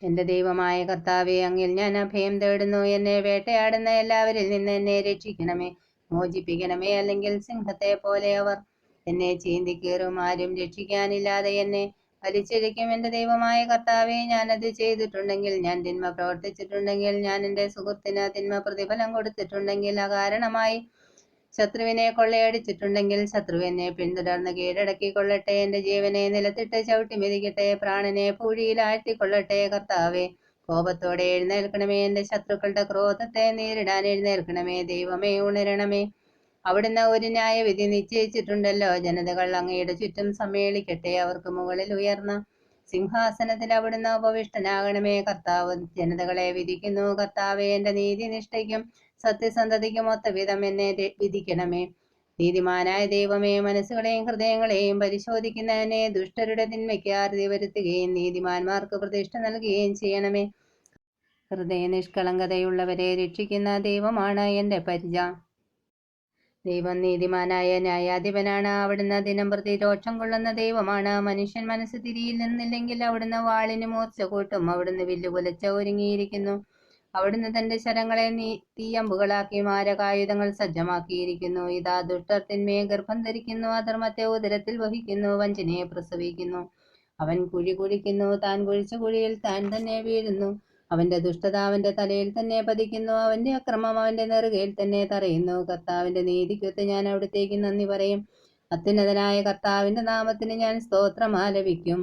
എന്റെ ദൈവമായ കർത്താവെ, അങ്ങിൽ ഞാൻ അഭയം തേടുന്നു. എന്നെ വേട്ടയാടുന്ന എല്ലാവരിൽ നിന്ന് എന്നെ രക്ഷിക്കണമേ, മോചിപ്പിക്കണമേ. അല്ലെങ്കിൽ സിംഹത്തെ പോലെ അവർ എന്നെ ചീന്തിക്കേറും. ആരും രക്ഷിക്കാനില്ലാതെ എന്നെ വലിച്ചിഴയ്ക്കും. എന്റെ ദൈവമായ കർത്താവെ, ഞാനത് ചെയ്തിട്ടുണ്ടെങ്കിൽ, ഞാൻ തിന്മ പ്രവർത്തിച്ചിട്ടുണ്ടെങ്കിൽ, ഞാൻ എന്റെ സുഹൃത്തിന് തിന്മ പ്രതിഫലം കൊടുത്തിട്ടുണ്ടെങ്കിൽ, അകാരണമായി ശത്രുവിനെ കൊള്ളയടിച്ചിട്ടുണ്ടെങ്കിൽ, ശത്രു എന്നെ പിന്തുടർന്ന് കീഴടക്കി കൊള്ളട്ടെ. എന്റെ ജീവനെ നിലത്തിട്ട് ചവിട്ടി മെതിക്കട്ടെ, പ്രാണനെ പൂഴിയിൽ ആഴ്ത്തിക്കൊള്ളട്ടെ. കർത്താവെ, കോപത്തോടെ എഴുന്നേൽക്കണമേ, എന്റെ ശത്രുക്കളുടെ ക്രോധത്തെ നേരിടാൻ എഴുന്നേൽക്കണമേ. ദൈവമേ, ഉണരണമേ. അവിടുന്ന് ഒരു ന്യായവിധി നിശ്ചയിച്ചിട്ടുണ്ടല്ലോ. ജനതകൾ അങ്ങയുടെ ചുറ്റും സമ്മേളിക്കട്ടെ. അവർക്ക് മുകളിൽ ഉയർന്ന സിംഹാസനത്തിൽ അവിടുന്ന് ഉപവിഷ്ടനാകണമേ. കർത്താവ് ജനതകളെ വിധിക്കുന്നു. കർത്താവെ, എന്റെ നീതിനിഷ്ഠയ്ക്കും സത്യസന്ധതയ്ക്കും ഒത്ത വിധം എന്നെ വിധിക്കണമേ. നീതിമാനായ ദൈവമേ, മനസ്സുകളെയും ഹൃദയങ്ങളെയും പരിശോധിക്കുന്നതിനെ, ദുഷ്ടരുടെ തിന്മയ്ക്ക് അറുതി വരുത്തുകയും നീതിമാന്മാർക്ക് പ്രതിഷ്ഠ നൽകുകയും ചെയ്യണമേ. ഹൃദയ നിഷ്കളങ്കതയുള്ളവരെ രക്ഷിക്കുന്ന ദൈവമാണ് എന്റെ പരിച. ദൈവം നീതിമാനായ ന്യായാധിപനാണ്. അവിടുന്ന് ദിനം പ്രതി രോക്ഷം കൊള്ളുന്ന ദൈവമാണ്. മനുഷ്യൻ മനസ്സ് തിരിയില്ലെന്നില്ലെങ്കിൽ അവിടുന്ന് വാളിന് മൂർച്ച കൂട്ടും. അവിടുന്ന് വില്ലുകുലച്ച ഒരുങ്ങിയിരിക്കുന്നു. അവിടുന്ന് തന്റെ ശരങ്ങളെ തീയമ്പുകളാക്കി മാരകായുധങ്ങൾ സജ്ജമാക്കിയിരിക്കുന്നു. ഇതാ, ദുഷ്ടർ തിന്മയെ ഗർഭം ധരിക്കുന്നു, അധർമ്മത്തെ ഉദരത്തിൽ വഹിക്കുന്നു, വഞ്ചനയെ പ്രസവിക്കുന്നു. അവൻ കുഴി കുഴിക്കുന്നു, താൻ കുഴിച്ച കുഴിയിൽ താൻ തന്നെ വീഴുന്നു. അവന്റെ ദുഷ്ടത അവന്റെ തലയിൽ തന്നെ പതിക്കുന്നു, അവന്റെ അക്രമം അവന്റെ നെറുകയിൽ തന്നെ തറയുന്നു. കർത്താവിന്റെ നീതിക്കൊത്ത് ഞാൻ അവിടത്തേക്ക് നന്ദി പറയും. അത്യുന്നതനായ കർത്താവിന്റെ നാമത്തിന് ഞാൻ സ്തോത്രം ആലപിക്കും.